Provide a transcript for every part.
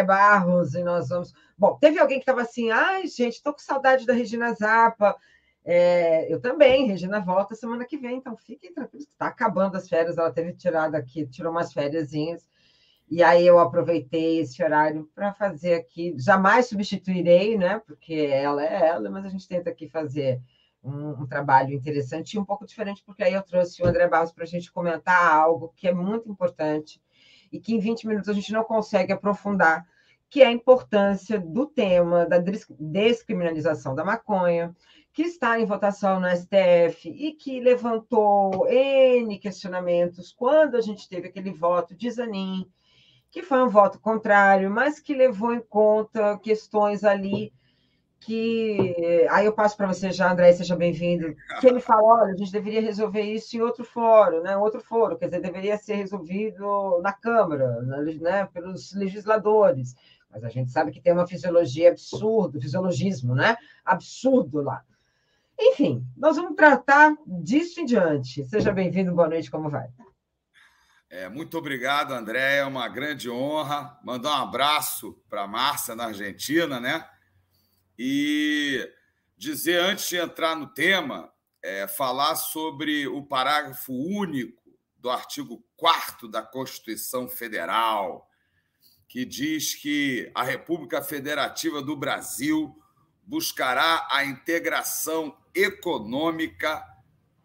Barros, e nós vamos... Bom, teve alguém que estava assim, ai, gente, estou com saudade da Regina Zappa. Eu também, Regina volta semana que vem, então fiquem tranquilos, está acabando as férias, ela teve tirado aqui, tirou umas fériasinhas, e aí eu aproveitei esse horário para fazer aqui, jamais substituirei, né, porque ela é ela, mas a gente tenta aqui fazer um trabalho interessante e um pouco diferente, porque aí eu trouxe o André Barros para a gente comentar algo que é muito importante, e que em 20 minutos a gente não consegue aprofundar, que é a importância do tema da descriminalização da maconha, que está em votação no STF e que levantou N questionamentos quando a gente teve aquele voto de Zanin, que foi um voto contrário, mas que levou em conta questões ali que... Aí eu passo para você já, André, seja bem-vindo, que ele fala, olha, a gente deveria resolver isso em outro fórum, né? Outro foro, quer dizer, deveria ser resolvido na Câmara, né? Pelos legisladores, mas a gente sabe que tem uma fisiologia absurda, fisiologismo, né? Absurdo lá. Enfim, nós vamos tratar disso em diante. Seja bem-vindo, boa noite, como vai? Muito obrigado, André, é uma grande honra. Mandar um abraço para a Márcia, na Argentina, né? E dizer, antes de entrar no tema, falar sobre o parágrafo único do artigo 4º da Constituição Federal, que diz que a República Federativa do Brasil buscará a integração econômica,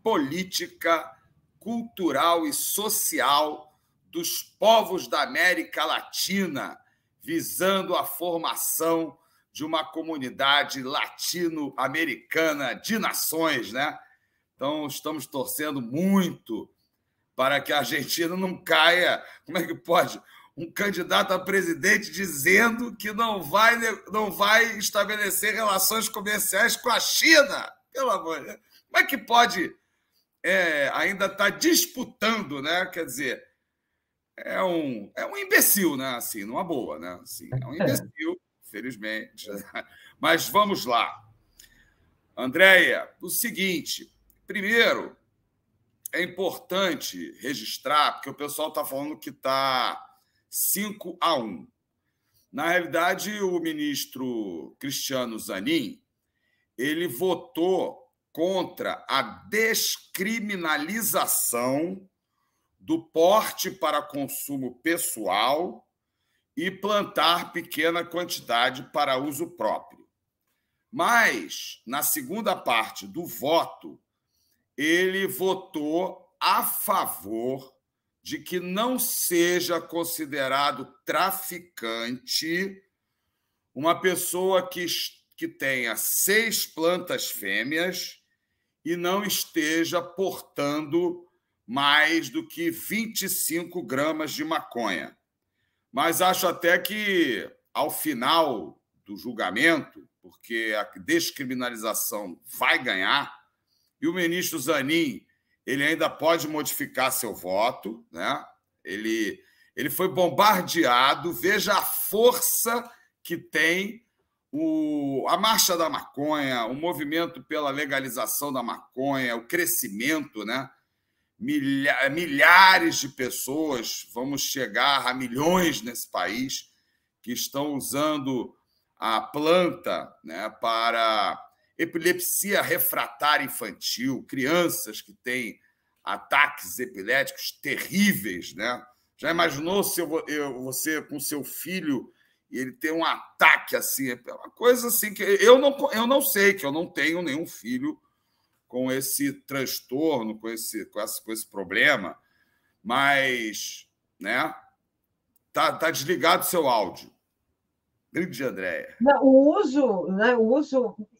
política, cultural e social dos povos da América Latina, visando a formação de uma comunidade latino-americana de nações, né? Então, estamos torcendo muito para que a Argentina não caia. Como é que pode? Um candidato a presidente dizendo que não vai estabelecer relações comerciais com a China. Pelo amor de Deus. Como é que pode ainda estar disputando, né? Quer dizer, é um imbecil, né? Assim, numa boa, né? Assim, é um imbecil, felizmente. Mas vamos lá. Andréia, o seguinte, primeiro, é importante registrar, porque o pessoal está falando que está 5-1. Na realidade, o ministro Cristiano Zanin, ele votou contra a descriminalização do porte para consumo pessoal e plantar pequena quantidade para uso próprio. Mas, na segunda parte do voto, ele votou a favor de que não seja considerado traficante uma pessoa que tenha 6 plantas fêmeas e não esteja portando mais do que 25 gramas de maconha. Mas acho até que, ao final do julgamento, porque a descriminalização vai ganhar, e o ministro Zanin, ele ainda pode modificar seu voto, né? Ele foi bombardeado, veja a força que tem a Marcha da Maconha, o movimento pela legalização da maconha, o crescimento, né? Milhares de pessoas, vamos chegar a milhões nesse país, que estão usando a planta, né, para epilepsia refratária infantil, crianças que têm ataques epiléticos terríveis, né? Já imaginou se você com seu filho e ele tem um ataque assim? É uma coisa assim que eu não sei, que eu não tenho nenhum filho com esse transtorno, com esse problema, mas, né? Tá desligado o seu áudio. Grande Andréia. O uso...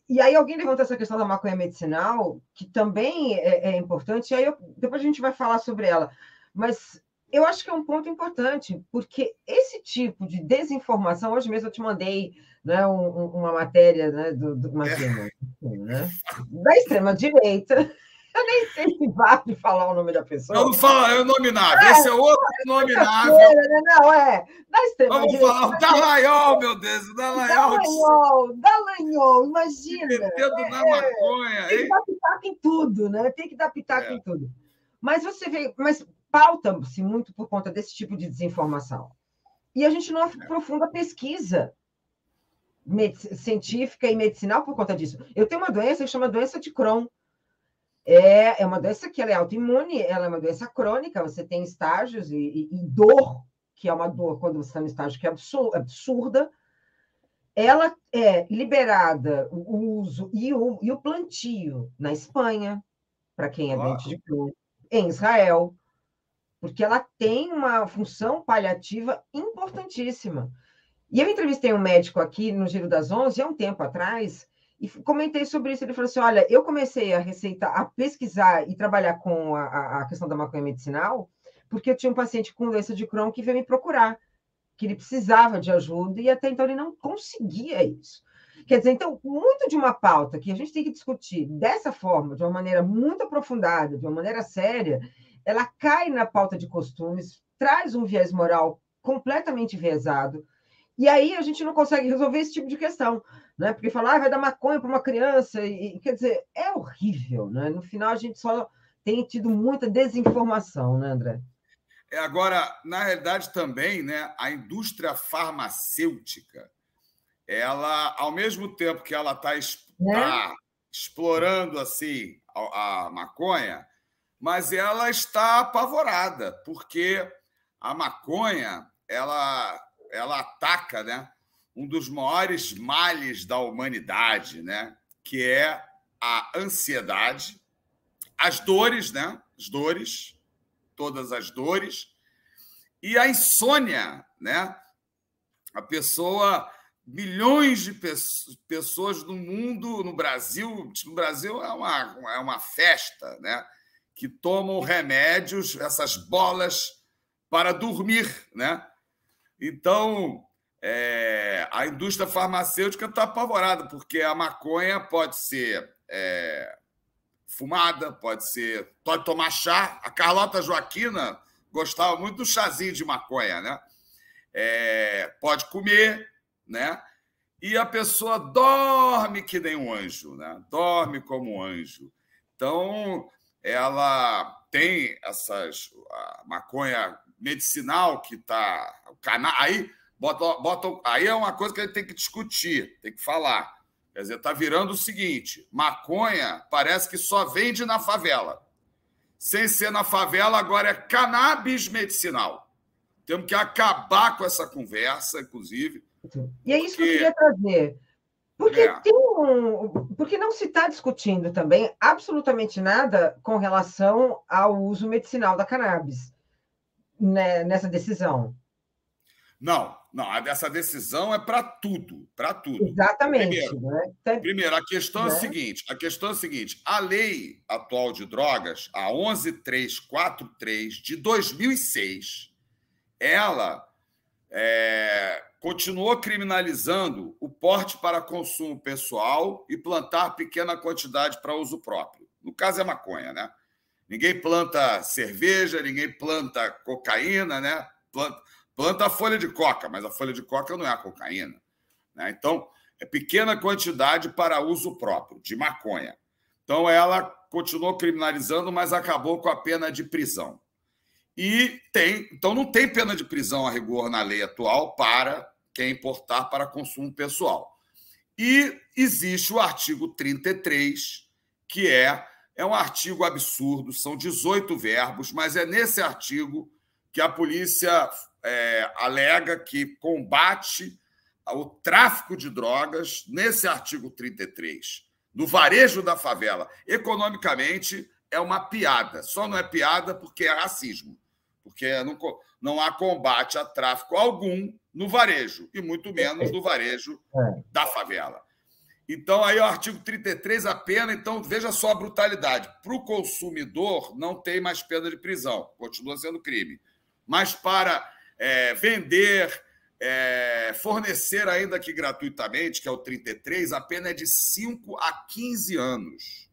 E aí alguém levanta essa questão da maconha medicinal, que também é importante, e aí depois a gente vai falar sobre ela. Mas eu acho que é um ponto importante, porque esse tipo de desinformação... Hoje mesmo eu te mandei, né, uma matéria, né, né, da extrema-direita. Eu nem sei se vale falar o nome da pessoa. Não fala, é o nominável. Esse é outro nominável. Não, da extrema-direita. Vamos falar o Dallagnol, meu Deus. O Dallagnol, imagina. Metendo na maconha. Tem que dar pitaco em tudo, né? Tem que dar pitaco em tudo. Mas você vê, pauta-se muito por conta desse tipo de desinformação. e a gente não aprofunda a pesquisa científica e medicinal por conta disso. Eu tenho uma doença que chama doença de Crohn. É uma doença que ela é autoimune, ela é uma doença crônica, você tem estágios e dor, que é uma dor quando você está no estágio que é absurda. Ela é liberada, o uso e o plantio na Espanha, para quem é doente de Crohn, em Israel, porque ela tem uma função paliativa importantíssima. E eu entrevistei um médico aqui no Giro das 11, há um tempo atrás, e comentei sobre isso. Ele falou assim, olha, eu comecei a pesquisar e trabalhar com a questão da maconha medicinal, porque eu tinha um paciente com doença de Crohn que veio me procurar, que ele precisava de ajuda, e até então ele não conseguia isso. Quer dizer, então, muito de uma pauta que a gente tem que discutir dessa forma, de uma maneira muito aprofundada, de uma maneira séria, ela cai na pauta de costumes, traz um viés moral completamente enviesado, e aí a gente não consegue resolver esse tipo de questão, né? Porque falar, vai dar maconha para uma criança, quer dizer, é horrível, né? No final, a gente só tem tido muita desinformação, né, André? Agora, na realidade, também, né, a indústria farmacêutica, ela, ao mesmo tempo que ela está explorando assim a maconha, mas ela está apavorada, porque a maconha ela ataca, né, um dos maiores males da humanidade, né, que é a ansiedade, as dores, né, todas as dores, e a insônia, né? A pessoa, milhões de pessoas no mundo, no Brasil é uma festa, né? Que tomam remédios, essas bolas, para dormir, né? Então, a indústria farmacêutica está apavorada, porque a maconha pode ser fumada, pode tomar chá. A Carlota Joaquina gostava muito do chazinho de maconha, né? Pode comer, né? E a pessoa dorme que nem um anjo, né? Dorme como um anjo. Então, ela tem a maconha medicinal que está... Aí, aí é uma coisa que a gente tem que discutir, tem que falar. Quer dizer, está virando o seguinte, maconha parece que só vende na favela. Sem ser na favela, agora é cannabis medicinal. Temos que acabar com essa conversa, inclusive. E é isso que eu queria trazer. Porque não se está discutindo também absolutamente nada com relação ao uso medicinal da cannabis, né, nessa decisão. Não, essa decisão é para tudo, para tudo. Exatamente. Primeiro, a questão é a seguinte, a lei atual de drogas, a 11.343 de 2006, ela continuou criminalizando o porte para consumo pessoal e plantar pequena quantidade para uso próprio. No caso é maconha, né? Ninguém planta cerveja, ninguém planta cocaína, né? Planta a folha de coca, mas a folha de coca não é a cocaína, né? Então, é pequena quantidade para uso próprio, de maconha. Então, ela continuou criminalizando, mas acabou com a pena de prisão. Então, não tem pena de prisão a rigor na lei atual para quem importar para consumo pessoal. E existe o artigo 33, que é um artigo absurdo, são 18 verbos, mas é nesse artigo que a polícia alega que combate o tráfico de drogas nesse artigo 33, no varejo da favela. Economicamente, é uma piada. Só não é piada porque é racismo, porque não há combate a tráfico algum no varejo, e muito menos no varejo da favela. Então, aí o artigo 33, a pena, então, veja só a brutalidade. Para o consumidor, não tem mais pena de prisão, continua sendo crime. Mas para vender, fornecer ainda que gratuitamente, que é o 33, a pena é de 5 a 15 anos.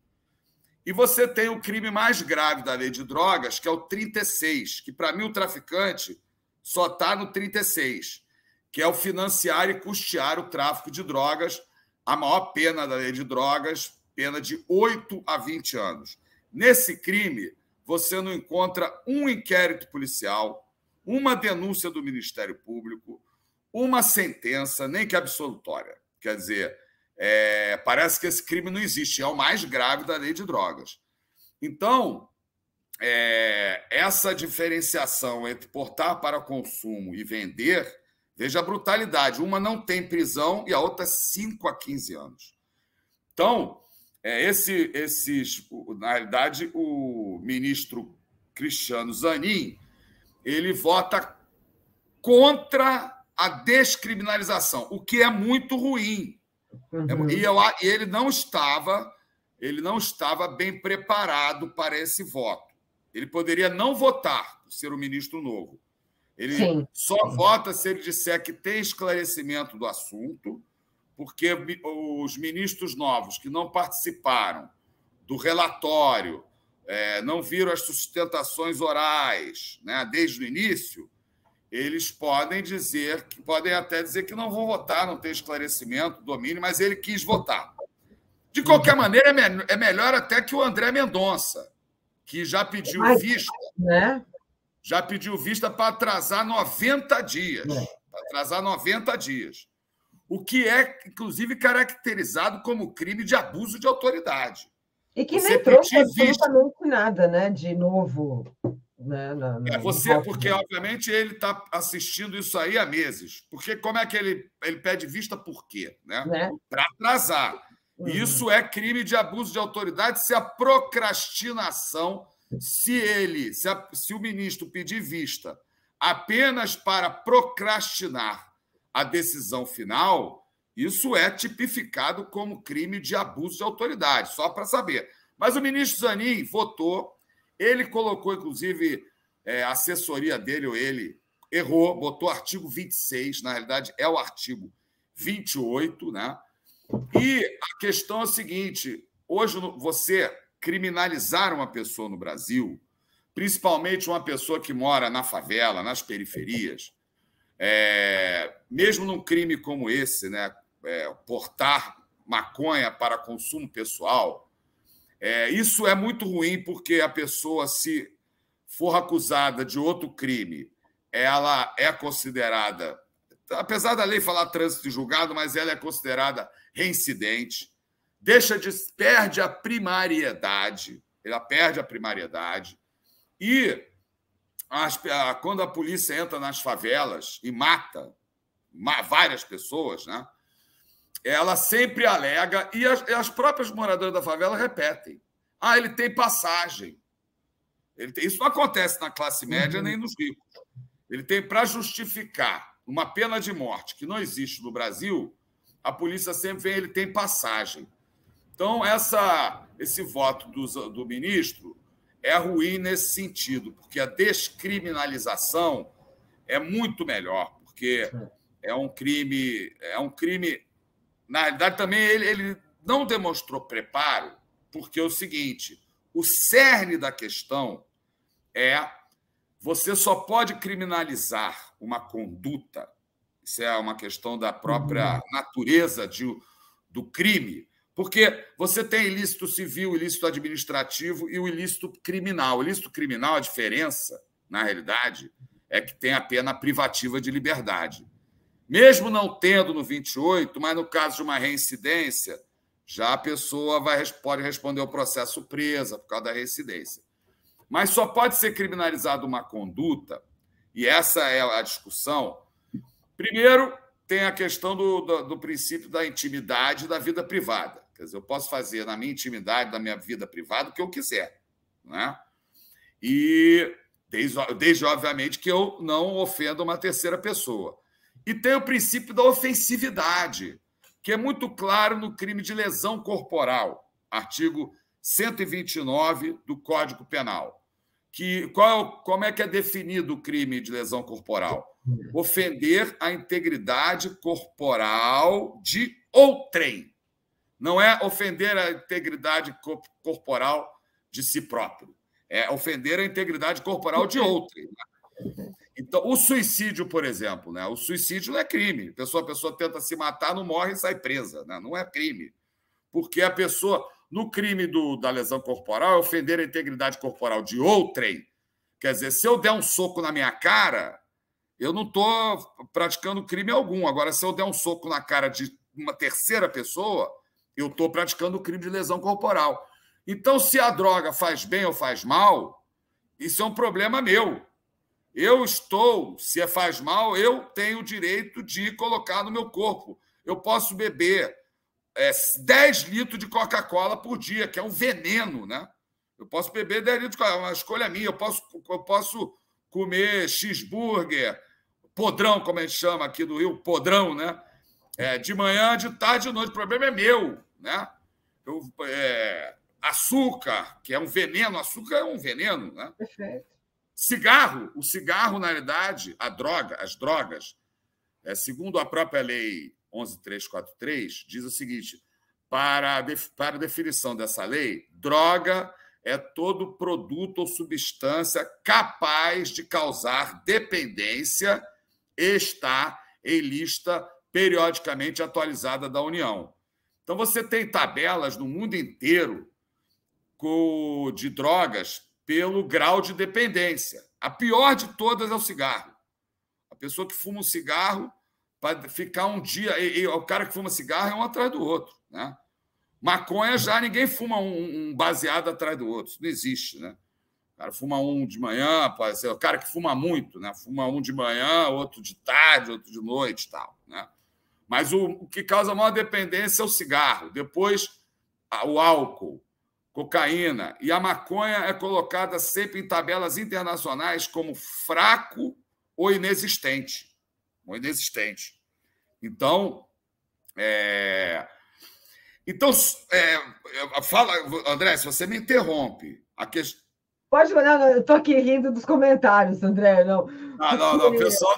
E você tem o crime mais grave da lei de drogas, que é o 36, que, para mim, o traficante só está no 36, que é o financiar e custear o tráfico de drogas, a maior pena da lei de drogas, pena de 8 a 20 anos. Nesse crime, você não encontra um inquérito policial, uma denúncia do Ministério Público, uma sentença, nem que absolutória. Quer dizer, parece que esse crime não existe, é o mais grave da lei de drogas. Então, essa diferenciação entre portar para consumo e vender, veja a brutalidade, uma não tem prisão e a outra 5 a 15 anos. Então, na realidade, o ministro Cristiano Zanin, ele vota contra a descriminalização, o que é muito ruim. Uhum. E ele não estava bem preparado para esse voto. Ele poderia não votar por ser um ministro novo. Ele só vota se ele disser que tem esclarecimento do assunto, porque os ministros novos que não participaram do relatório, não viram as sustentações orais, né, desde o início, eles podem até dizer que não vão votar, não tem esclarecimento, domínio, mas ele quis votar. De qualquer maneira, é melhor até que o André Mendonça, que já pediu vista, né? Já pediu vista para atrasar 90 dias. Para atrasar 90 dias. O que é, inclusive, caracterizado como crime de abuso de autoridade. E que nem trouxe absolutamente nada, né, de novo. Né, porque, obviamente, ele está assistindo isso aí há meses. Porque como é que ele pede vista por quê? Né? Para atrasar. E isso é crime de abuso de autoridade se a procrastinação, se o ministro pedir vista apenas para procrastinar a decisão final, isso é tipificado como crime de abuso de autoridade, só para saber. Mas o ministro Zanin votou, ele colocou, inclusive, a assessoria dele, ou ele, errou, botou artigo 26, na realidade é o artigo 28, né? E a questão é a seguinte, hoje você criminalizar uma pessoa no Brasil, principalmente uma pessoa que mora na favela, nas periferias, mesmo num crime como esse, né, portar maconha para consumo pessoal, isso é muito ruim porque a pessoa, se for acusada de outro crime, ela é considerada, apesar da lei falar trânsito de julgado, mas ela é considerada reincidente, perde a primariedade, ela perde a primariedade, e quando a polícia entra nas favelas e mata várias pessoas, né, ela sempre alega, e as próprias moradoras da favela repetem, ele tem passagem. Isso não acontece na classe média nem nos ricos. Ele tem, para justificar uma pena de morte que não existe no Brasil, a polícia sempre vem, ele tem passagem. Então, esse voto do ministro é ruim nesse sentido, porque a descriminalização é muito melhor, porque é um crime. Na realidade, também ele não demonstrou preparo, porque é o seguinte: o cerne da questão você só pode criminalizar uma conduta, isso é uma questão da própria natureza do crime, porque você tem ilícito civil, ilícito administrativo e o ilícito criminal. O ilícito criminal, a diferença, na realidade, é que tem a pena privativa de liberdade. Mesmo não tendo no 28, mas no caso de uma reincidência, já a pessoa pode responder ao processo presa por causa da reincidência. Mas só pode ser criminalizada uma conduta, e essa é a discussão. Primeiro, tem a questão do princípio da intimidade da vida privada. Quer dizer, eu posso fazer na minha intimidade, da minha vida privada, o que eu quiser. Né? E desde, obviamente, que eu não ofenda uma terceira pessoa. E tem o princípio da ofensividade, que é muito claro no crime de lesão corporal, artigo 129 do Código Penal. Como é que é definido o crime de lesão corporal? Ofender a integridade corporal de outrem. Não é ofender a integridade corporal de si próprio. É ofender a integridade corporal de outrem. Então, o suicídio, por exemplo, né? O suicídio não é crime. A pessoa tenta se matar, não morre e sai presa. Né? Não é crime. Porque a pessoa, no crime da lesão corporal, é ofender a integridade corporal de outrem. Quer dizer, se eu der um soco na minha cara, eu não estou praticando crime algum. Agora, se eu der um soco na cara de uma terceira pessoa, eu estou praticando crime de lesão corporal. Então, se a droga faz bem ou faz mal, isso é um problema meu. Se faz mal, eu tenho o direito de colocar no meu corpo. Eu posso beber 10 litros de Coca-Cola por dia, que é um veneno, né? Eu posso beber 10 litros de Coca-Cola, é uma escolha minha. Eu posso comer cheeseburger, podrão, como a gente chama aqui do Rio, podrão, né? De manhã, de tarde, de noite. O problema é meu, né? Açúcar, que é um veneno. Açúcar é um veneno, né? Perfeito. O cigarro, na realidade, as drogas, segundo a própria lei 11.343, diz o seguinte: para a definição dessa lei, droga é todo produto ou substância capaz de causar dependência e está em lista periodicamente atualizada da União. Então, você tem tabelas no mundo inteiro de drogas pelo grau de dependência. A pior de todas é o cigarro. A pessoa que fuma um cigarro, para ficar um dia... E o cara que fuma cigarro é um atrás do outro, né? Maconha já ninguém fuma um baseado atrás do outro. Isso não existe, né? O cara fuma um de manhã, pode ser o cara que fuma muito, né? Fuma um de manhã, outro de tarde, outro de noite e tal, né? Mas o que causa maior dependência é o cigarro. Depois, o álcool, cocaína. E a maconha é colocada sempre em tabelas internacionais como fraco ou inexistente. Então, fala, André, se você me interrompe, a questão... Pode olhar, eu estou aqui rindo dos comentários, André. Não, não. O pessoal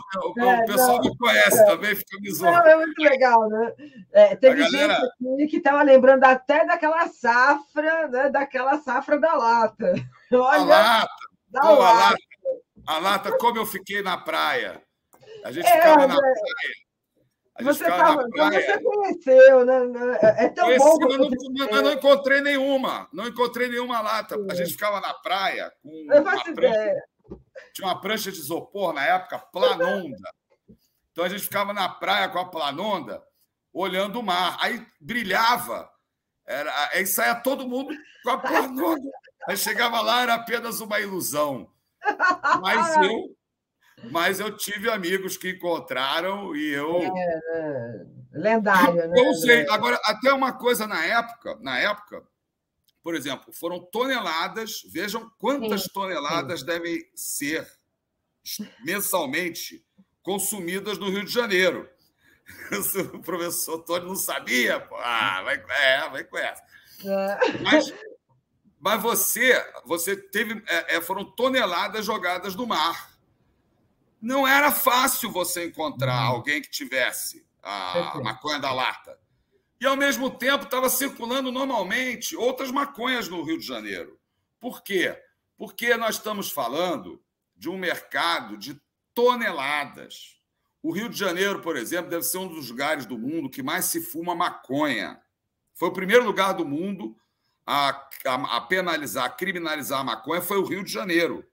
me conhece também, fica me zoando. É muito legal, né? Teve gente aqui que estava lembrando até daquela safra, né? Daquela safra da lata. Olha, a lata, como eu fiquei na praia. A gente ficava na praia. Você conheceu, né? É tão bom. Mas não encontrei nenhuma. Não encontrei nenhuma lata. A gente ficava na praia com tinha uma prancha de isopor na época, planonda. Então a gente ficava na praia com a planonda, olhando o mar. Aí brilhava. Aí saía todo mundo com a planonda. Aí chegava lá, era apenas uma ilusão. Mas eu tive amigos que encontraram e eu... lendário, né? Eu usei. Agora, até uma coisa na época, por exemplo, foram toneladas, vejam quantas toneladas devem ser mensalmente consumidas no Rio de Janeiro. O professor Tony não sabia, pô. Vai com essa. Mas você teve... foram toneladas jogadas no mar. Não era fácil você encontrar alguém que tivesse a maconha da lata. E, ao mesmo tempo, estava circulando normalmente outras maconhas no Rio de Janeiro. Por quê? Porque nós estamos falando de um mercado de toneladas. O Rio de Janeiro, por exemplo, deve ser um dos lugares do mundo que mais se fuma maconha. Foi o primeiro lugar do mundo a penalizar, a criminalizar a maconha, foi o Rio de Janeiro.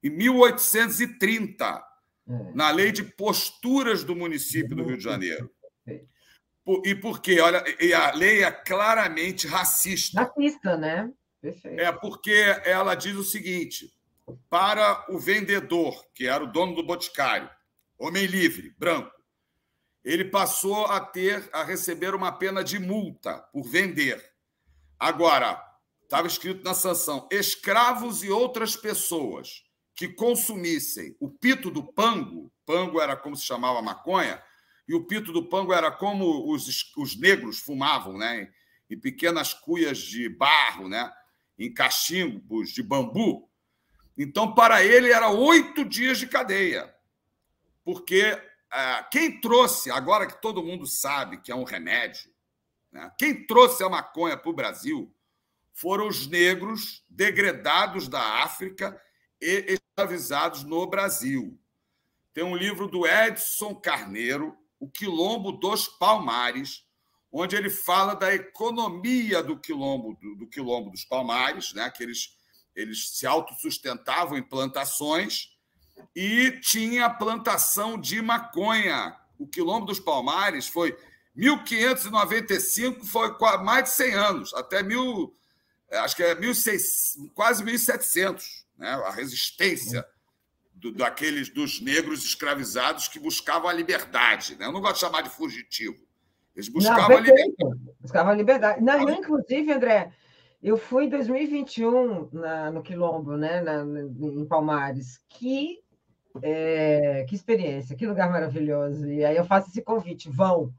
Em 1830, na lei de posturas do município do Rio de Janeiro. E por quê? Olha, e a lei é claramente racista. Racista, né? Perfeito. Porque ela diz o seguinte: para o vendedor, que era o dono do boticário, homem livre, branco, ele passou a receber uma pena de multa por vender. Agora, estava escrito na sanção: escravos e outras pessoas que consumissem o pito do pango era como se chamava a maconha, e o pito do pango era como os negros fumavam, né? Em pequenas cuias de barro, né? Em cachimbos de bambu. Então, para ele, era 8 dias de cadeia. Porque quem trouxe, agora que todo mundo sabe que é um remédio, né? Quem trouxe a maconha para o Brasil foram os negros degredados da África e escravizados no Brasil. Tem um livro do Edson Carneiro, O Quilombo dos Palmares, onde ele fala da economia do quilombo dos Palmares, né? Que eles se autossustentavam em plantações e tinha plantação de maconha. O Quilombo dos Palmares foi 1595, foi mais de 100 anos, até acho que é 1600, quase 1700, né? A resistência dos negros escravizados que buscavam a liberdade, né? Eu não gosto de chamar de fugitivo. Eles buscavam a liberdade. Buscavam a liberdade. Não, inclusive, André, eu fui em 2021 no Quilombo, né? Em Palmares. Que experiência, que lugar maravilhoso. E aí eu faço esse convite, vão.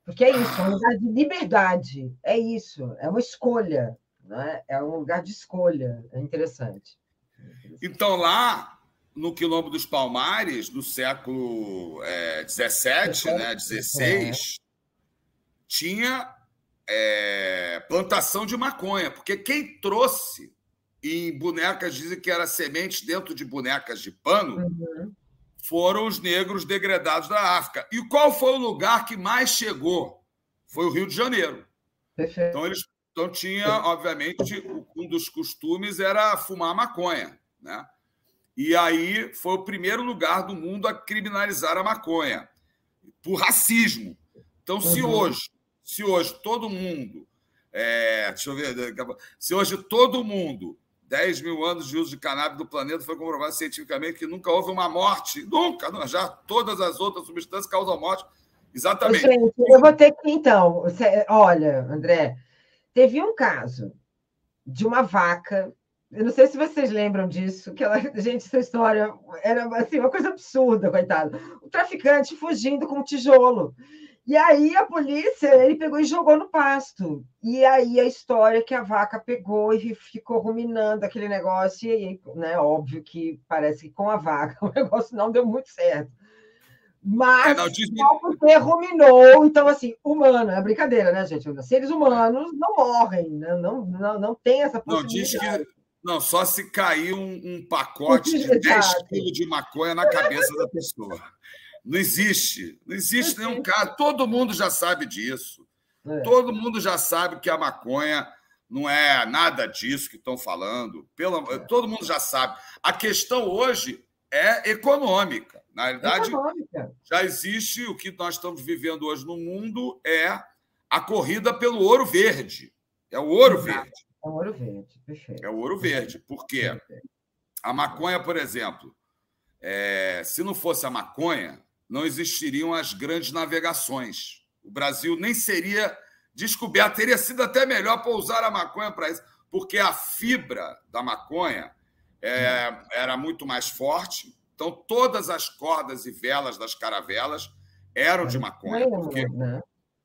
Porque é isso, é um lugar de liberdade. É isso, é uma escolha. Né? É um lugar de escolha. É interessante. Então, lá no Quilombo dos Palmares, no século XVII, né, XVI, tinha plantação de maconha, porque quem trouxe em bonecas, dizem que era sementes dentro de bonecas de pano, foram os negros degredados da África. E qual foi o lugar que mais chegou? Foi o Rio de Janeiro. Perfeito. Então tinha, obviamente, um dos costumes era fumar maconha, né? E aí foi o primeiro lugar do mundo a criminalizar a maconha, por racismo. Então, se hoje todo mundo... deixa eu ver... Se hoje todo mundo... 10 mil anos de uso de cannabis do planeta, foi comprovado cientificamente que nunca houve uma morte. Nunca! Já todas as outras substâncias causam morte. Exatamente. Gente, eu vou ter que, então... Olha, André, teve um caso de uma vaca... Eu não sei se vocês lembram disso, gente, essa história era assim, uma coisa absurda, coitado. O traficante fugindo com um tijolo. E aí a polícia, ele pegou e jogou no pasto. E aí a história é que a vaca pegou e ficou ruminando aquele negócio. E aí, né, óbvio que parece que com a vaca o negócio não deu muito certo. Mas só porque ruminou, então, assim, humano, é brincadeira, né, gente? Seres humanos não morrem, né? Não tem essa possibilidade. Não, diz que não, só se cair um pacote de 10 quilos de maconha na cabeça da pessoa. Não existe nenhum caso. Todo mundo já sabe disso. Todo mundo já sabe que a maconha não é nada disso que estão falando. Todo mundo já sabe. A questão hoje é econômica. Na realidade, já existe o que nós estamos vivendo hoje no mundo, é a corrida pelo ouro verde. É o ouro verde. É o ouro verde, perfeito. É o ouro verde. Por quê? A maconha, por exemplo, se não fosse a maconha, não existiriam as grandes navegações. O Brasil nem seria descoberto, teria sido até melhor para usar a maconha para isso, porque a fibra da maconha era muito mais forte. Então, todas as cordas e velas das caravelas eram de maconha,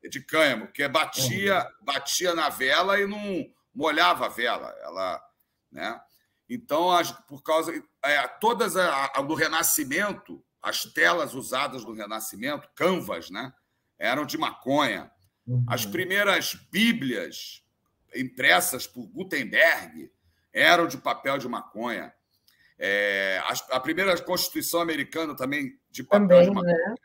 de cânhamo, porque batia na vela e não molhava a vela. Né? Então, por causa... todas no Renascimento, as telas usadas no Renascimento, canvas, né, eram de maconha. As primeiras Bíblias impressas por Gutenberg eram de papel de maconha. A primeira Constituição americana também de papel de maconha. Né?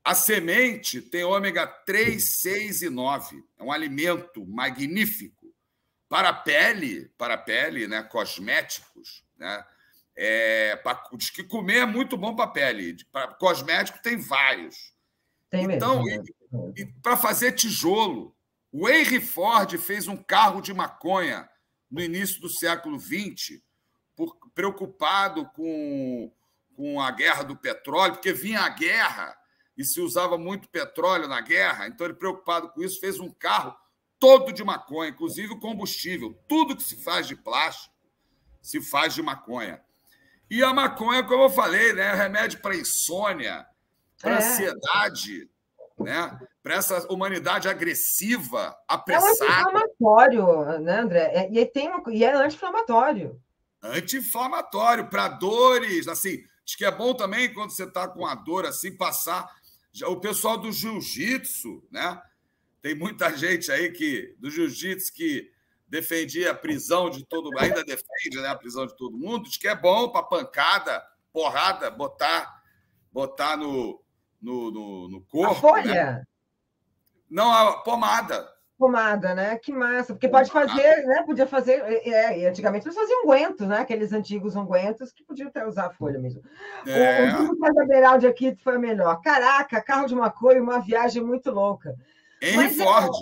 A semente tem ômega 3, 6 e 9. É um alimento magnífico para a pele, né, cosméticos, né? Diz que comer é muito bom para a pele. Para cosmético tem vários. Então, para fazer tijolo, o Henry Ford fez um carro de maconha no início do século XX, preocupado com a guerra do petróleo, porque vinha a guerra e se usava muito petróleo na guerra. Então, ele, preocupado com isso, fez um carro todo de maconha, inclusive o combustível. Tudo que se faz de plástico se faz de maconha. E a maconha, como eu falei, né, é remédio para insônia, para ansiedade, né, para essa humanidade agressiva, apressada. É anti-inflamatório, né, André? E é anti-inflamatório. Anti-inflamatório, para dores, assim. Diz que é bom também, quando você está com a dor, assim, passar... O pessoal do jiu-jitsu, né? Tem muita gente aí do jiu-jitsu que defendia a prisão de todo mundo, ainda defende, né, a prisão de todo mundo, diz que é bom para pancada, porrada, botar no corpo. A folha? Né? Não, a pomada. pomada, né? Que massa, porque pode fazer, né? Podia fazer. E antigamente eles faziam ungüentos, né? Aqueles antigos ungüentos que podiam até usar a folha mesmo. O Bruno César Beraldi aqui foi a melhor. Caraca, carro de maconha, uma viagem muito louca. Henry Ford.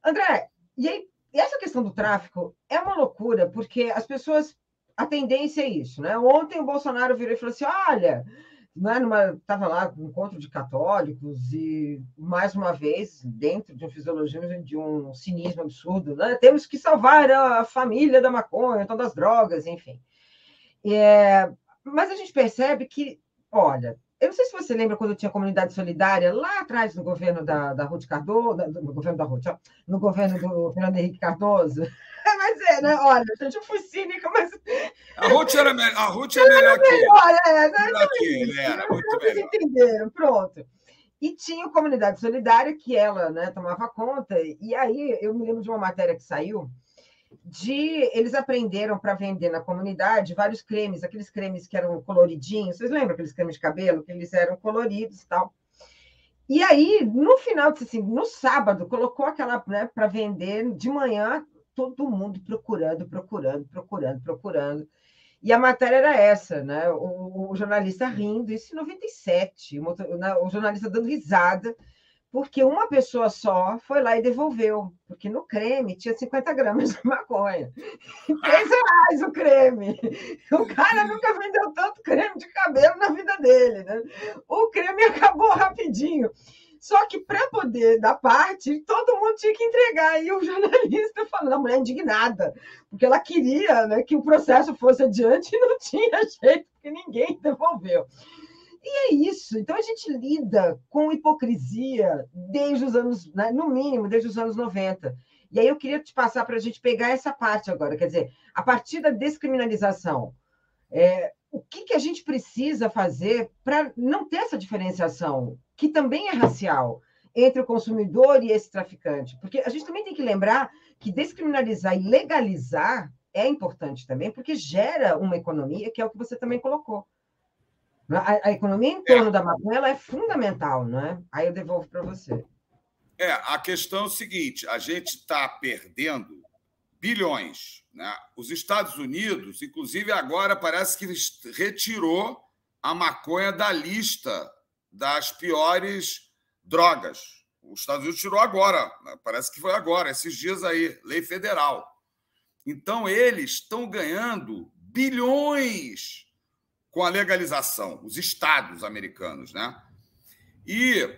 André, e aí, essa questão do tráfico é uma loucura, porque as pessoas. A tendência é isso, né? Ontem o Bolsonaro virou e falou assim: olha. Estava lá no encontro de católicos e, mais uma vez, dentro de um fisiologismo, de um cinismo absurdo, né? Temos que salvar a família da maconha, então das drogas, enfim. Mas a gente percebe que, olha, eu não sei se você lembra quando tinha comunidade solidária lá atrás no governo da Ruth Cardoso, no governo da Ruth, no governo do Fernando Henrique Cardoso. Mas né? Olha, gente, eu fui cínica, mas. A Ruth era melhor que ele. Melhor que ele era muito melhor. Vocês entenderam, pronto. E tinha comunidade solidária que ela, né, tomava conta. E aí eu me lembro de uma matéria que saiu eles aprenderam para vender na comunidade vários cremes, aqueles cremes que eram coloridinhos. Vocês lembram aqueles cremes de cabelo que eles eram coloridos e tal? E aí, no final, assim, no sábado, colocou aquela, né, para vender de manhã, todo mundo procurando. E a matéria era essa, né? O jornalista rindo, isso em 97, o jornalista dando risada, porque uma pessoa só foi lá e devolveu, porque no creme tinha 50 gramas de maconha. R$3 o creme. O cara nunca vendeu tanto creme de cabelo na vida dele, né? O creme acabou rapidinho. Só que para poder dar parte, todo mundo tinha que entregar. E o jornalista falando, a mulher indignada, porque ela queria, né, que o processo fosse adiante e não tinha jeito, porque ninguém devolveu. E é isso. Então, a gente lida com hipocrisia desde os anos, né, no mínimo, desde os anos 90. E aí eu queria te passar para a gente pegar essa parte agora. Quer dizer, a partir da descriminalização, o que a gente precisa fazer para não ter essa diferenciação, que também é racial, entre o consumidor e esse traficante? Porque a gente também tem que lembrar que descriminalizar e legalizar é importante também, porque gera uma economia, que é o que você também colocou. A economia em torno da maconha ela é fundamental, não é? Aí eu devolvo para você. A questão é o seguinte: a gente está perdendo bilhões, né? Os Estados Unidos, inclusive, agora parece que retirou a maconha da lista das piores drogas. Os Estados Unidos tirou agora, parece que foi agora, esses dias aí, lei federal. Então, eles estão ganhando bilhões com a legalização, os estados americanos, né? E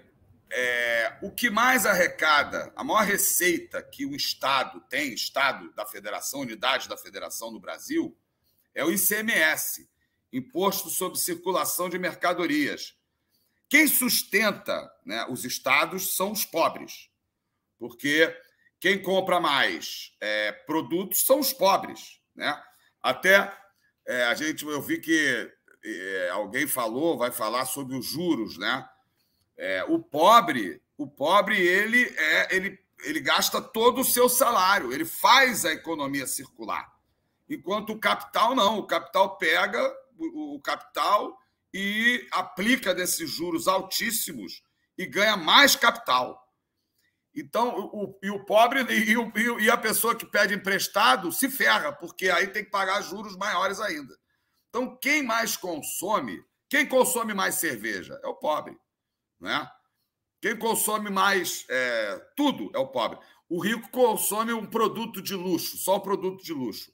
o que mais arrecada, a maior receita que o Estado tem, Estado da Federação, unidade da Federação no Brasil, é o ICMS, Imposto sobre Circulação de Mercadorias. Quem sustenta, né, os estados são os pobres, porque quem compra mais produtos são os pobres, né? Até eu vi que alguém vai falar sobre os juros, né? O pobre ele gasta todo o seu salário, ele faz a economia circular. Enquanto o capital não, o capital pega o capital e aplica desses juros altíssimos e ganha mais capital. Então, o pobre e a pessoa que pede emprestado se ferra, porque aí tem que pagar juros maiores ainda. Então, quem consome mais cerveja? É o pobre. Né? Quem consome mais tudo é o pobre. O rico consome um produto de luxo, só o produto de luxo.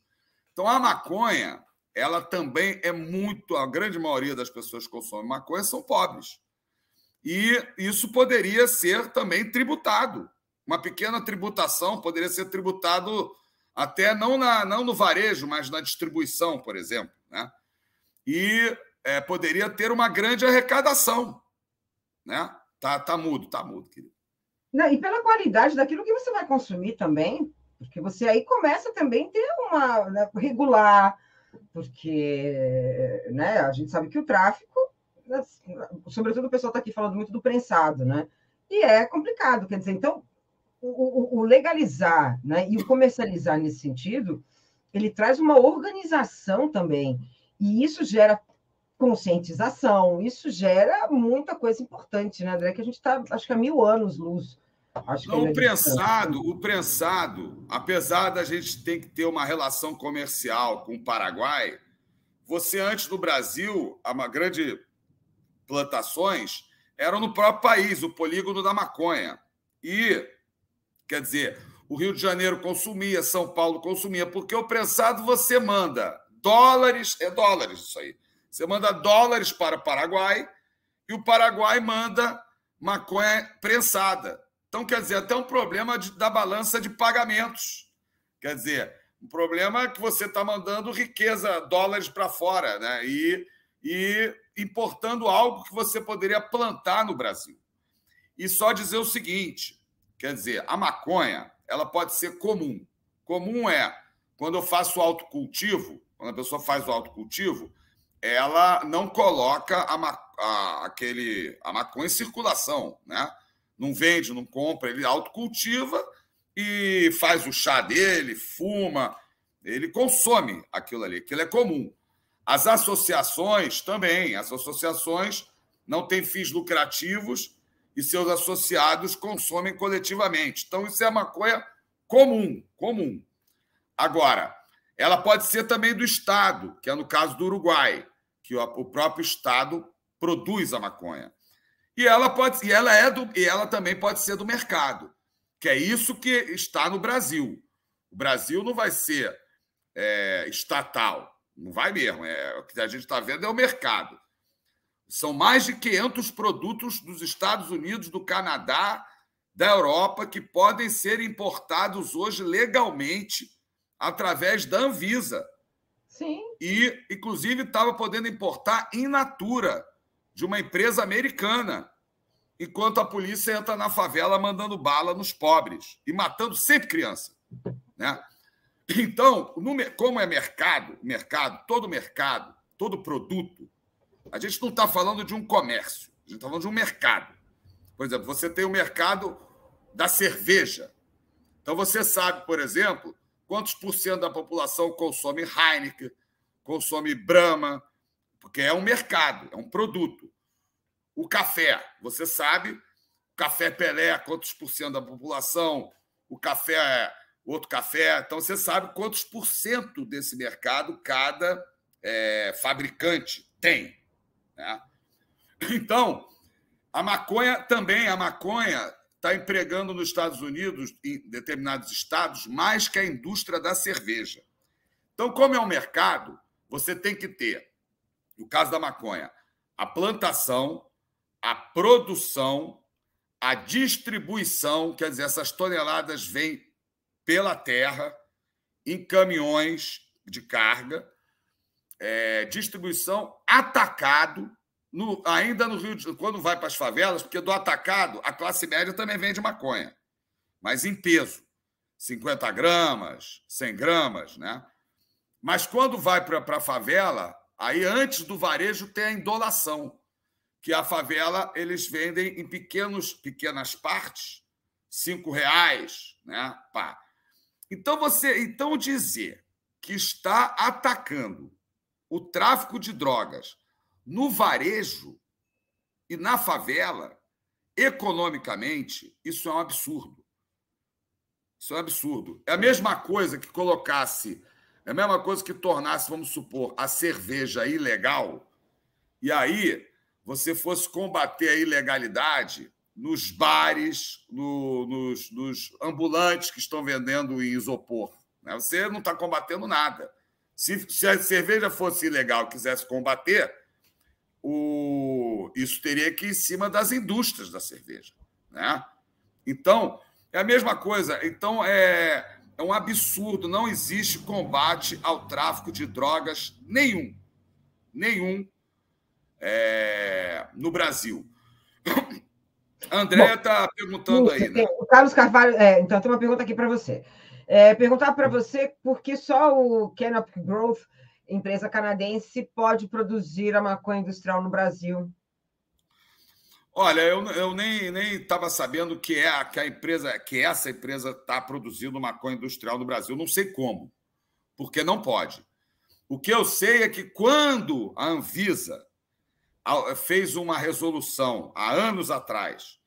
Então, a maconha, ela também a grande maioria das pessoas que consomem maconha são pobres. E isso poderia ser também tributado. Uma pequena tributação poderia ser tributado até não no varejo, mas na distribuição, por exemplo. Né? E poderia ter uma grande arrecadação. Né? Tá mudo, querido. Não, e pela qualidade daquilo que você vai consumir também, porque você aí começa também a ter uma, né, regular, porque, né, a gente sabe que o tráfico, sobretudo o pessoal está aqui falando muito do prensado, né? E é complicado, quer dizer, então o legalizar, né, e o comercializar nesse sentido, ele traz uma organização também, e isso gera conscientização, isso gera muita coisa importante, né, André? Que a gente está, acho que há 1000 anos luz Acho que Não, ele o prensado, apesar da gente ter que ter uma relação comercial com o Paraguai, você antes do Brasil, uma grande plantações eram no próprio país, o polígono da maconha. E, quer dizer, o Rio de Janeiro consumia, São Paulo consumia, porque o prensado você manda dólares, é dólares isso aí. Você manda dólares para o Paraguai e o Paraguai manda maconha prensada. Então, quer dizer, até um problema da balança de pagamentos. Quer dizer, um problema é que você está mandando riqueza, dólares para fora, né? E importando algo que você poderia plantar no Brasil. E só dizer o seguinte, quer dizer, a maconha, ela pode ser comum. Comum é, quando eu faço autocultivo, quando a pessoa faz o autocultivo, ela não coloca a maconha em circulação, né? Não vende, não compra, ele autocultiva e faz o chá dele, fuma, ele consome aquilo ali, aquilo é comum. As associações também, as associações não têm fins lucrativos e seus associados consomem coletivamente. Então, isso é maconha comum. Agora, ela pode ser também do Estado, que é no caso do Uruguai, que o próprio Estado produz a maconha. E ela também pode ser do mercado, que é isso que está no Brasil. O Brasil não vai ser estatal, não vai mesmo. O que a gente está vendo é o mercado. São mais de 500 produtos dos Estados Unidos, do Canadá, da Europa, que podem ser importados hoje legalmente através da Anvisa. Sim. E, inclusive, estava podendo importar in natura, de uma empresa americana, enquanto a polícia entra na favela mandando bala nos pobres e matando sempre criança, né? Então, como é mercado, todo produto, a gente não está falando de um comércio, a gente está falando de um mercado. Por exemplo, você tem o mercado da cerveja. Então, você sabe, por exemplo, quantos por cento da população consome Heineken, consome Brahma, porque é um mercado, é um produto. O café, você sabe, o café Pelé, quantos por cento da população, o café, outro café. Então, você sabe quantos por cento desse mercado cada fabricante tem, né? Então, a maconha está empregando nos Estados Unidos, em determinados estados, mais que a indústria da cerveja. Então, como é um mercado, você tem que ter, no caso da maconha, a plantação, a produção, a distribuição, quer dizer, essas toneladas vêm pela terra, em caminhões de carga, distribuição, atacado, ainda no Rio de Janeiro, quando vai para as favelas, porque do atacado a classe média também vende maconha, mas em peso, 50 gramas, 100 gramas, né? Mas quando vai para a favela, aí antes do varejo tem a indolação, que a favela eles vendem em pequenas partes, R$5, né? Pá. Então dizer que está atacando o tráfico de drogas no varejo e na favela, economicamente, isso é um absurdo. Isso é um absurdo. É a mesma coisa que tornasse, vamos supor, a cerveja ilegal, e aí você fosse combater a ilegalidade nos bares, nos ambulantes que estão vendendo em isopor, né? Você não está combatendo nada. Se a cerveja fosse ilegal e quisesse combater, isso teria que ir em cima das indústrias da cerveja, né? Então, é a mesma coisa. Então, é um absurdo. Não existe combate ao tráfico de drogas nenhum no Brasil. A Andréia está perguntando aí, né? O Carlos Carvalho... então, tem uma pergunta aqui para você. Perguntar para você por que só o Canopy Growth, empresa canadense, pode produzir a maconha industrial no Brasil. Olha, eu nem estava sabendo que essa empresa está produzindo maconha industrial no Brasil. Não sei como, porque não pode. O que eu sei é que quando a Anvisa fez uma resolução há anos atrás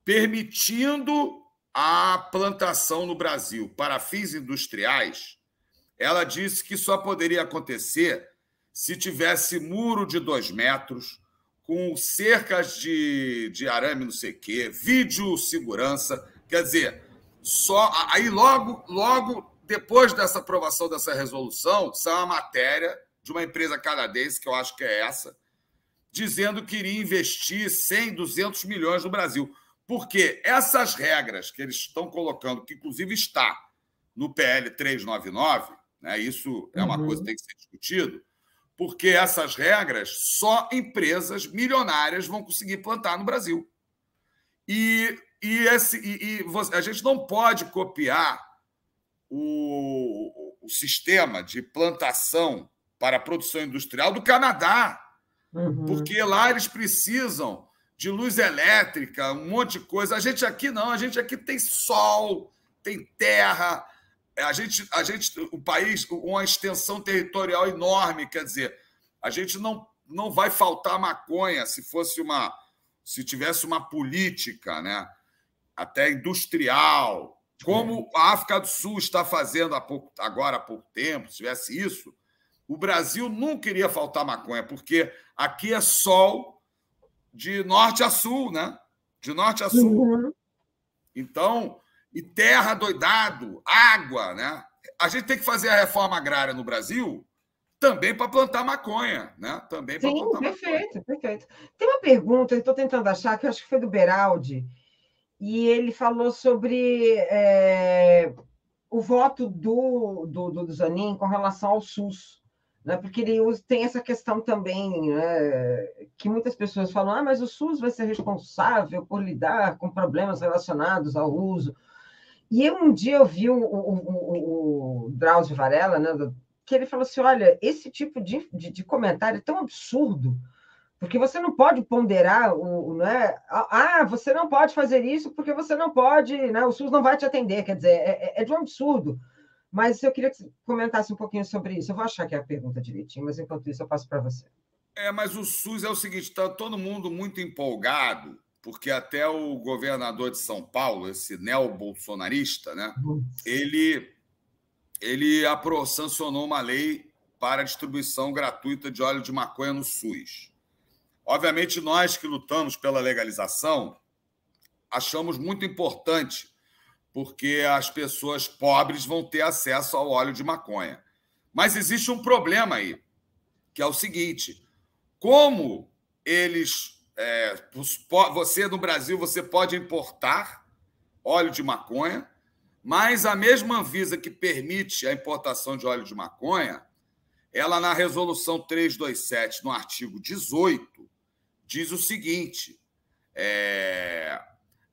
permitindo a plantação no Brasil para fins industriais, ela disse que só poderia acontecer se tivesse muro de 2 metros, com cercas de arame, não sei o quê, videossegurança. Quer dizer, só aí logo depois dessa aprovação dessa resolução, saiu uma matéria de uma empresa canadense, que eu acho que é essa, dizendo que iria investir 100, 200 milhões no Brasil. Porque essas regras que eles estão colocando, que inclusive está no PL 399, né, isso é uma coisa que tem que ser discutido, porque essas regras só empresas milionárias vão conseguir plantar no Brasil. A gente não pode copiar o sistema de plantação para a produção industrial do Canadá, porque lá eles precisam de luz elétrica, um monte de coisa. A gente aqui não, a gente aqui tem sol, tem terra, o país com uma extensão territorial enorme, quer dizer, a gente não vai faltar maconha se tivesse uma política, né, até industrial, como a África do Sul está fazendo agora há pouco tempo. Se tivesse isso, o Brasil nunca iria faltar maconha, porque aqui é sol de norte a sul, né? De norte a sul. Então, e terra doidado, água, né? A gente tem que fazer a reforma agrária no Brasil também para plantar maconha, né? Também para plantar perfeito, maconha. Perfeito. Tem uma pergunta, eu estou tentando achar, que eu acho que foi do Beraldi, e ele falou sobre o voto do Zanin com relação ao SUS, né? Porque ele tem essa questão também, né, que muitas pessoas falam, mas o SUS vai ser responsável por lidar com problemas relacionados ao uso. E um dia eu vi o Drauzio Varela, né, que ele falou assim, olha, esse tipo de comentário é tão absurdo, porque você não pode ponderar, né? Você não pode fazer isso porque você não pode, né? O SUS não vai te atender, quer dizer, é de um absurdo. Mas eu queria que você comentasse um pouquinho sobre isso. Eu vou achar que é a pergunta direitinho, mas enquanto isso eu passo para você. Mas o SUS é o seguinte, está todo mundo muito empolgado, porque até o governador de São Paulo, esse neo-bolsonarista, né, ele sancionou uma lei para a distribuição gratuita de óleo de maconha no SUS. Obviamente, nós que lutamos pela legalização achamos muito importante, porque as pessoas pobres vão ter acesso ao óleo de maconha. Mas existe um problema aí, que é o seguinte: como você no Brasil você pode importar óleo de maconha, mas a mesma Anvisa que permite a importação de óleo de maconha, ela na resolução 327, no artigo 18, diz o seguinte: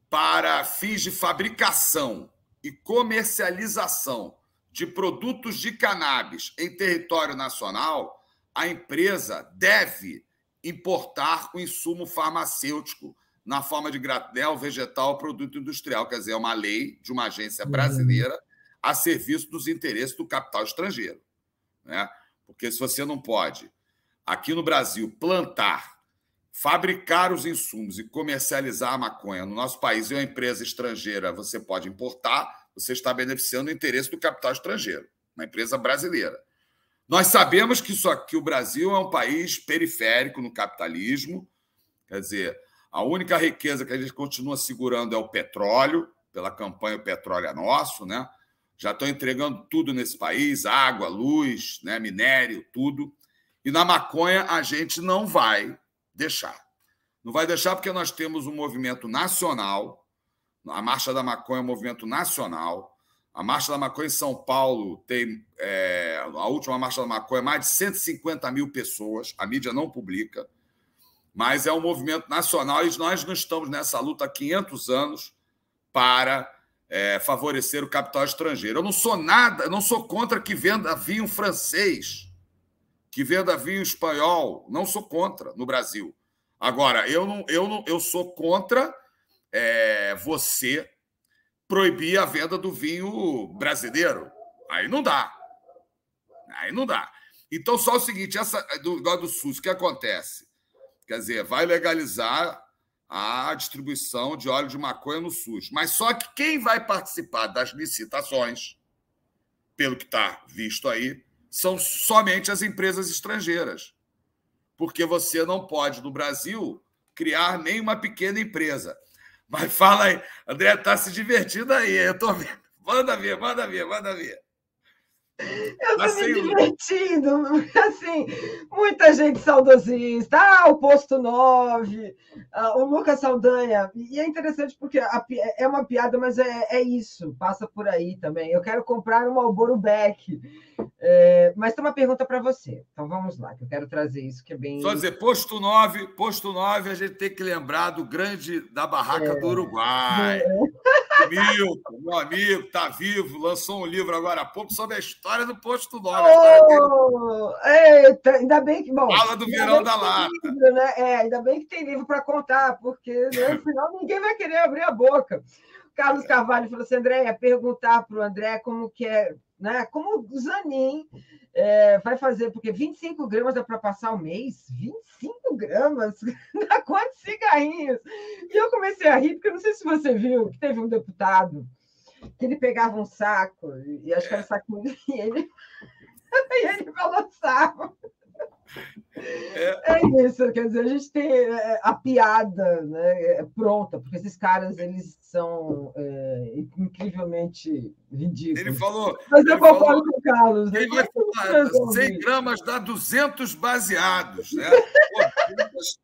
para fins de fabricação e comercialização de produtos de cannabis em território nacional, a empresa deve importar o insumo farmacêutico na forma de granel, vegetal ou produto industrial. Quer dizer, é uma lei de uma agência brasileira a serviço dos interesses do capital estrangeiro, né? Porque se você não pode, aqui no Brasil, plantar, fabricar os insumos e comercializar a maconha no nosso país, e uma empresa estrangeira você pode importar, você está beneficiando o interesse do capital estrangeiro, uma empresa brasileira. Nós sabemos que o Brasil é um país periférico no capitalismo, quer dizer, a única riqueza que a gente continua segurando é o petróleo, pela campanha O Petróleo é Nosso, né? Já estão entregando tudo nesse país, água, luz, né? Minério, tudo. E na maconha a gente não vai deixar. Não vai deixar porque nós temos um movimento nacional, a Marcha da Maconha é um movimento nacional. A Marcha da Maconha em São Paulo tem, a última Marcha da Maconha, mais de 150 mil pessoas, a mídia não publica, mas é um movimento nacional e nós não estamos nessa luta há 500 anos para favorecer o capital estrangeiro. Eu não sou nada, eu não sou contra que venda vinho francês, que venda vinho espanhol, não sou contra no Brasil. Agora, eu sou contra você proibir a venda do vinho brasileiro. Aí não dá. Aí não dá. Então, só o seguinte, do SUS, o que acontece? Quer dizer, vai legalizar a distribuição de óleo de maconha no SUS. Mas só que quem vai participar das licitações, pelo que está visto aí, são somente as empresas estrangeiras. Porque você não pode, no Brasil, criar nenhuma pequena empresa. Mas fala aí, André está se divertindo aí, eu estou vendo. Manda ver, manda ver, manda ver. Eu estou me divertindo, assim, muita gente saudosista, o Posto 9, o Lucas Saldanha, e é interessante porque é uma piada, mas é isso, passa por aí também. Eu quero comprar um Marlboro Beck, mas tem uma pergunta para você, então vamos lá, que eu quero trazer isso, que é bem... Só dizer, Posto 9, a gente tem que lembrar da barraca do Uruguai. Milton, meu amigo, está vivo, lançou um livro agora há pouco sobre a história do Posto 9. Eita, ainda bem que... Bom, fala do Verão da Lata. Livro, né? Ainda bem que tem livro para contar, porque né, no final ninguém vai querer abrir a boca. O Carlos Carvalho falou assim, André, perguntar para o André como que é, né? Como o Zanin vai fazer, porque 25 gramas dá para passar o mês? 25 gramas? Dá quantos cigarrinhos? E eu comecei a rir, porque eu não sei se você viu, que teve um deputado que ele pegava um saco, e acho que era um saco, e ele balançava. É isso, quer dizer, a gente tem a piada, né, pronta, porque esses caras eles são incrivelmente ridículos. Ele falou. Mas eu concordo com o Carlos. Ele vai falar 100 gramas dá 200 baseados, né?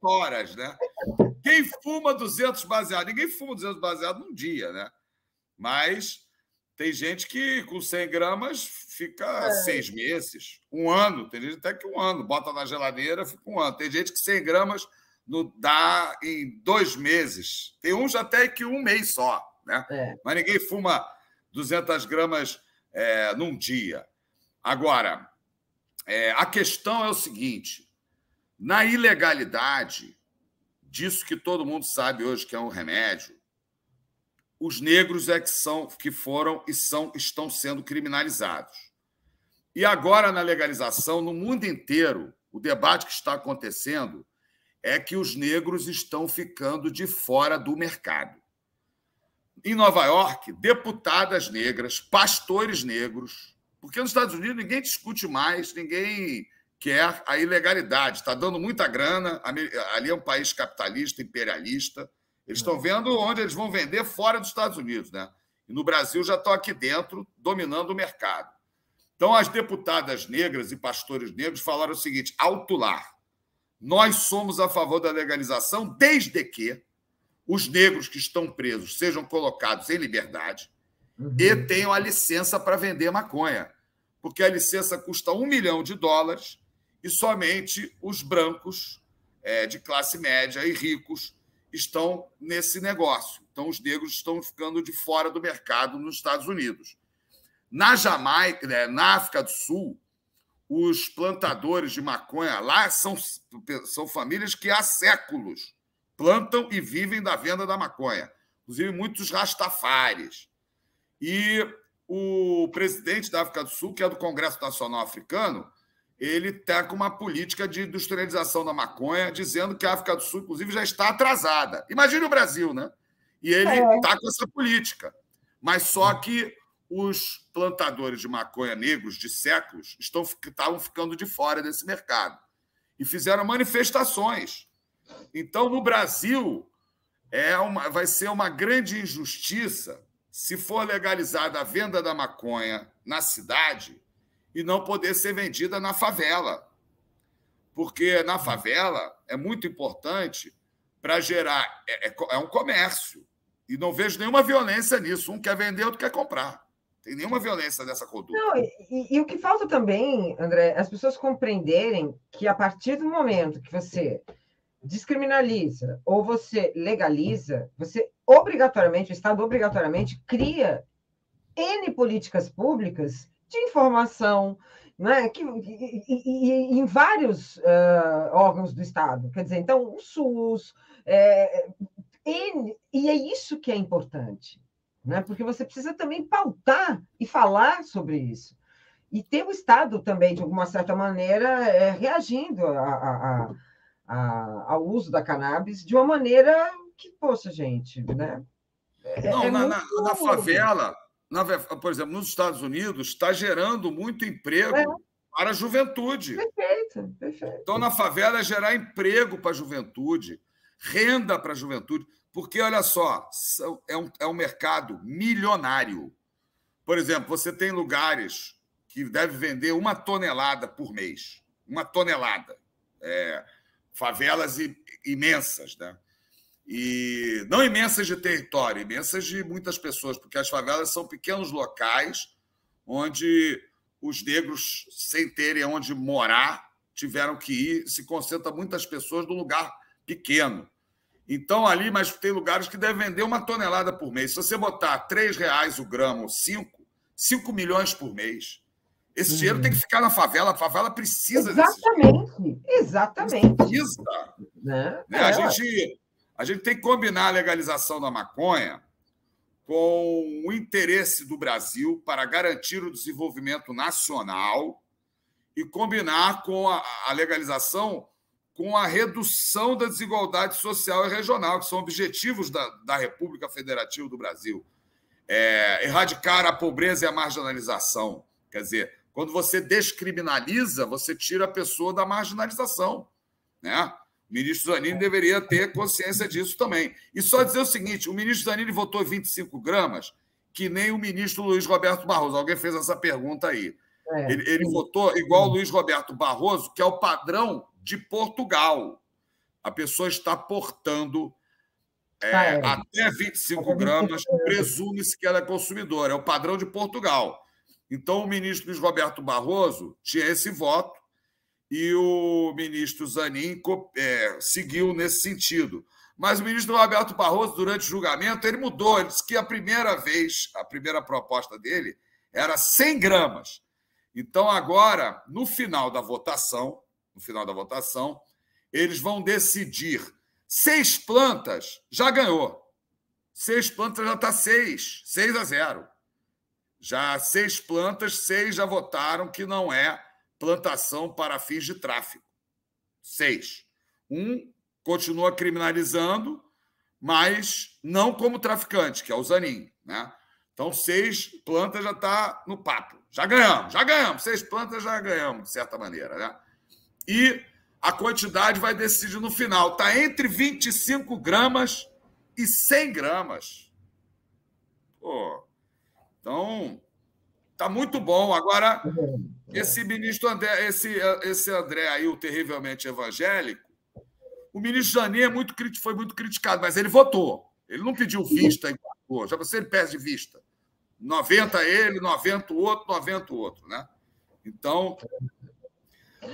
Horas, né? Quem fuma 200 baseados? Ninguém fuma 200 baseados num dia, né? Mas tem gente que com 100 gramas fica 6 meses, um ano. Tem gente até que um ano. Bota na geladeira, fica um ano. Tem gente que 100 gramas não dá em 2 meses. Tem uns até que um mês só, né? Mas ninguém fuma 200 gramas num dia. Agora, a questão é o seguinte: na ilegalidade disso que todo mundo sabe hoje que é um remédio, os negros que foram e estão sendo criminalizados. E agora, na legalização, no mundo inteiro, o debate que está acontecendo é que os negros estão ficando de fora do mercado. Em Nova York, deputadas negras, pastores negros, porque nos Estados Unidos ninguém discute mais, ninguém quer a ilegalidade. Está dando muita grana, ali é um país capitalista, imperialista. Eles estão vendo onde eles vão vender fora dos Estados Unidos, né? E no Brasil já estão aqui dentro, dominando o mercado. Então, as deputadas negras e pastores negros falaram o seguinte: alto lá, nós somos a favor da legalização desde que os negros que estão presos sejam colocados em liberdade e tenham a licença para vender maconha, porque a licença custa $1 milhão e somente os brancos de classe média e ricos estão nesse negócio. Então, os negros estão ficando de fora do mercado nos Estados Unidos. Na Jamaica, né, na África do Sul, os plantadores de maconha lá são famílias que há séculos plantam e vivem da venda da maconha. Inclusive, muitos rastafares. E o presidente da África do Sul, que é do Congresso Nacional Africano, ele está com uma política de industrialização da maconha, dizendo que a África do Sul, inclusive, já está atrasada. Imagine o Brasil, né? E ele está com essa política. Mas só que os plantadores de maconha negros de séculos estavam ficando de fora desse mercado. E fizeram manifestações. Então, no Brasil, vai ser uma grande injustiça se for legalizada a venda da maconha na cidade e não poder ser vendida na favela. Porque na favela é muito importante para gerar... É um comércio. E não vejo nenhuma violência nisso. Um quer vender, outro quer comprar. Tem nenhuma violência nessa conduta. Não, e o que falta também, André, é as pessoas compreenderem que a partir do momento que você descriminaliza ou você legaliza, você obrigatoriamente, o Estado obrigatoriamente cria N políticas públicas de informação, né, em vários órgãos do Estado. Quer dizer, então, o SUS, e é isso que é importante, né, porque você precisa também pautar e falar sobre isso. E ter o Estado também, de alguma certa maneira, reagindo ao uso da cannabis de uma maneira poxa, gente, né? Não, Muito... na favela, por exemplo, nos Estados Unidos, está gerando muito emprego para a juventude. Perfeito, perfeito. Então, na favela, é gerar emprego para a juventude, renda para a juventude, porque, olha só, é um mercado milionário. Por exemplo, você tem lugares que devem vender 1 tonelada por mês. 1 tonelada. Favelas imensas, né? E não imensas de território, imensas de muitas pessoas, porque as favelas são pequenos locais onde os negros, sem terem onde morar, tiveram que ir, se concentra muitas pessoas num lugar pequeno. Então, ali, mas tem lugares que devem vender 1 tonelada por mês. Se você botar R$3 o grama ou 5 milhões por mês. Esse dinheiro tem que ficar na favela. A favela precisa desse dinheiro. Exatamente. Precisa. Né? A gente tem que combinar a legalização da maconha com o interesse do Brasil para garantir o desenvolvimento nacional e combinar com a legalização com a redução da desigualdade social e regional, que são objetivos da República Federativa do Brasil. Erradicar a pobreza e a marginalização. Quer dizer, quando você descriminaliza, você tira a pessoa da marginalização, né? O ministro Zanin deveria ter consciência disso também. E só dizer o seguinte, o ministro Zanin votou 25 gramas, que nem o ministro Luiz Roberto Barroso. Alguém fez essa pergunta aí. Ele votou igual o Luiz Roberto Barroso, que é o padrão de Portugal. A pessoa está portando até 25 gramas, presume-se que ela é consumidora. É o padrão de Portugal. Então, o ministro Luiz Roberto Barroso tinha esse voto e o ministro Zanin seguiu nesse sentido. Mas o ministro Roberto Barroso, durante o julgamento, ele mudou. Ele disse que a primeira proposta dele era 100 gramas. Então, agora, no final da votação, eles vão decidir 6 plantas, já ganhou. 6 plantas já está 6-0. Já 6 plantas, 6 já votaram que não é plantação para fins de tráfico. 6. Continua criminalizando, mas não como traficante, que é o Zanin, né? Então, 6 plantas já está no papo. Já ganhamos. 6 plantas já ganhamos, de certa maneira, né? E a quantidade vai decidir no final. Está entre 25 gramas e 100 gramas. Então, está muito bom. Agora, esse ministro André, esse André aí, o terrivelmente evangélico, o ministro Zanin foi muito criticado, mas ele votou. Ele não pediu vista e votou. Já você ele pede vista. 90 ele, 90 o outro, né? Então, o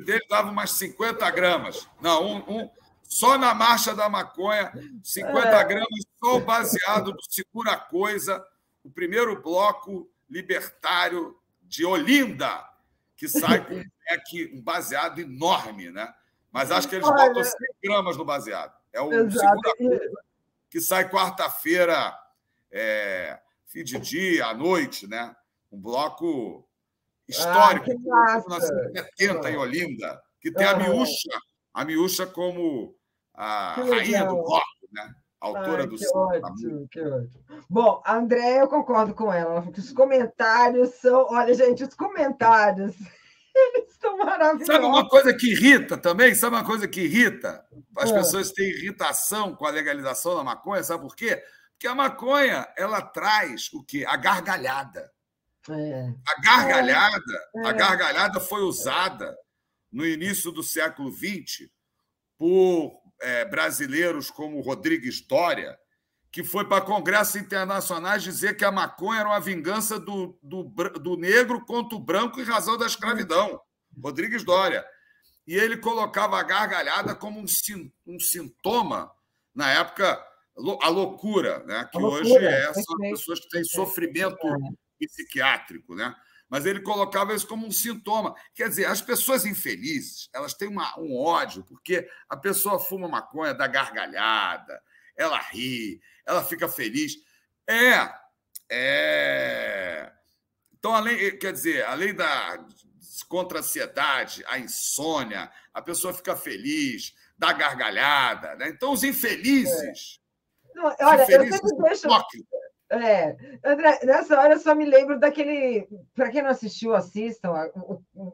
dele dava umas 50 gramas. Não, só na Marcha da Maconha, 50 gramas, só o baseado do Segura Coisa, o primeiro bloco libertário de Olinda, que sai com um baseado enorme, né? Mas acho que eles botam 100 gramas no baseado. É o Segura Coisa, que sai quarta-feira, fim de dia, à noite, né? Um bloco histórico, de 1970 em Olinda, que tem a Miúcha como a rainha do bloco, né? Autora do que ótimo. Bom, a Andréia, eu concordo com ela. Ela falou que os comentários são... Olha, gente, os comentários, eles estão maravilhosos. Sabe uma coisa que irrita também? As pessoas têm irritação com a legalização da maconha, sabe por quê? Porque a maconha, ela traz o quê? A gargalhada. A gargalhada foi usada no início do século XX por brasileiros como Rodrigues Doria, que foi para congressos internacionais dizer que a maconha era uma vingança do negro contra o branco em razão da escravidão. Rodrigues Doria. E ele colocava a gargalhada como um sintoma, na época, a loucura, né? Que hoje são as pessoas que têm sofrimento psiquiátrico, né? Mas ele colocava isso como um sintoma. Quer dizer, as pessoas infelizes, elas têm um ódio, porque a pessoa fuma maconha, dá gargalhada, ela ri, ela fica feliz. Então, além da contra a ansiedade, a insônia, a pessoa fica feliz, dá gargalhada, né? Então, os infelizes. Não, olha, eu sempre deixo. André, nessa hora eu só me lembro daquele. Para quem não assistiu, assistam,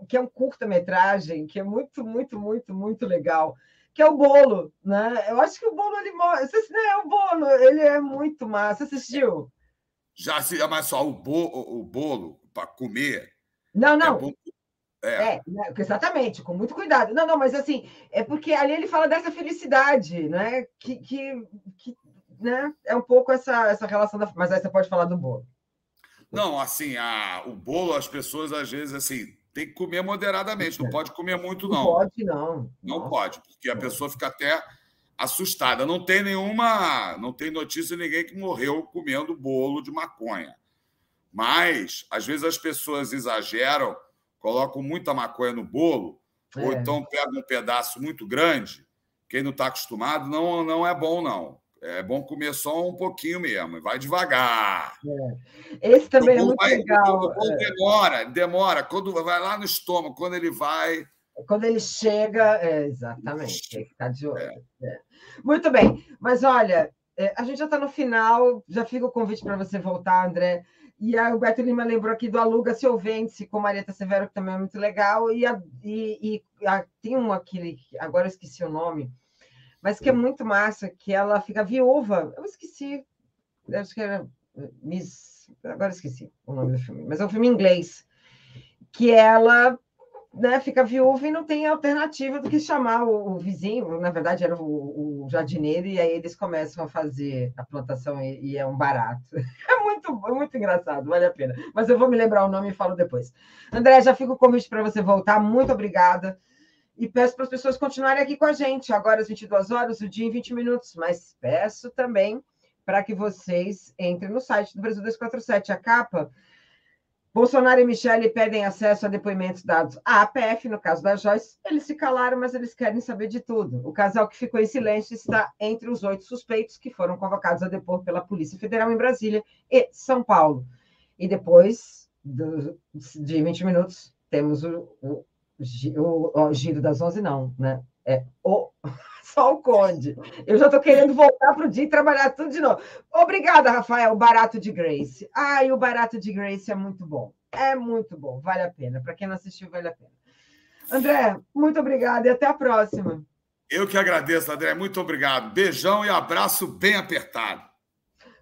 que é um curta-metragem, que é muito, muito, muito, muito legal, que é o Bolo, né? Eu acho que o Bolo ele morre. É o Bolo, ele é muito massa. Você assistiu? Já se mas só o bolo para comer. Não, É não. bom. Né, exatamente, com muito cuidado. Não, mas assim, é porque ali ele fala dessa felicidade, né? Que né, é um pouco essa relação da. Mas aí você pode falar do bolo. Não, assim, o bolo, as pessoas, às vezes, assim, tem que comer moderadamente, não pode comer muito, não. Não pode, não. Não pode, porque a pessoa fica até assustada. Não tem notícia de ninguém que morreu comendo bolo de maconha. Mas, às vezes, as pessoas exageram, colocam muita maconha no bolo, ou então pegam um pedaço muito grande. Quem não está acostumado, não é bom, não. É bom comer só um pouquinho mesmo, vai devagar. Esse também é muito legal. O bolo demora. Quando vai lá no estômago, quando ele vai. Quando ele chega, exatamente, tem que ficar de olho. Muito bem, mas olha, a gente já está no final, já fica o convite para você voltar, André. E o Beto Lima lembrou aqui do Aluga-se ou Vende-se com Marieta Severo, que também é muito legal. Tem um aquele, agora eu esqueci o nome, mas que é muito massa, que ela fica viúva. Eu esqueci, acho que era agora esqueci o nome do filme, mas é um filme em inglês, que ela, né, fica viúva e não tem alternativa do que chamar o vizinho, na verdade era o jardineiro, e aí eles começam a fazer a plantação e é um barato. É muito engraçado, vale a pena. Mas eu vou me lembrar o nome e falo depois. André, já fica o convite para você voltar, muito obrigada. E peço para as pessoas continuarem aqui com a gente, agora às 22 horas, o dia em 20 minutos, mas peço também para que vocês entrem no site do Brasil 247, a capa. Bolsonaro e Michele pedem acesso a depoimentos dados à APF, no caso da Joyce. Eles se calaram, mas eles querem saber de tudo. O casal que ficou em silêncio está entre os 8 suspeitos que foram convocados a depor pela Polícia Federal em Brasília e São Paulo. E depois de 20 minutos, temos o giro das 11, não, né? Só o Conde. Eu já estou querendo voltar para o dia e trabalhar tudo de novo. Obrigada, Rafael. O Barato de Grace. O Barato de Grace é muito bom. É muito bom. Vale a pena. Para quem não assistiu, vale a pena. André, muito obrigada e até a próxima. Eu que agradeço, André. Muito obrigado. Beijão e abraço bem apertado.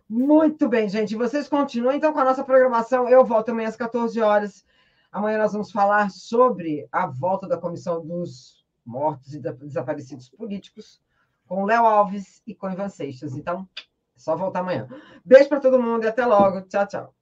Muito bem, gente. Vocês continuam, então, com a nossa programação. Eu volto amanhã às 14 horas. Amanhã nós vamos falar sobre a volta da Comissão dos Mortos e Desaparecidos Políticos, com Léo Alves e com Ivan Seixas. Então, é só voltar amanhã. Beijo para todo mundo e até logo. Tchau, tchau.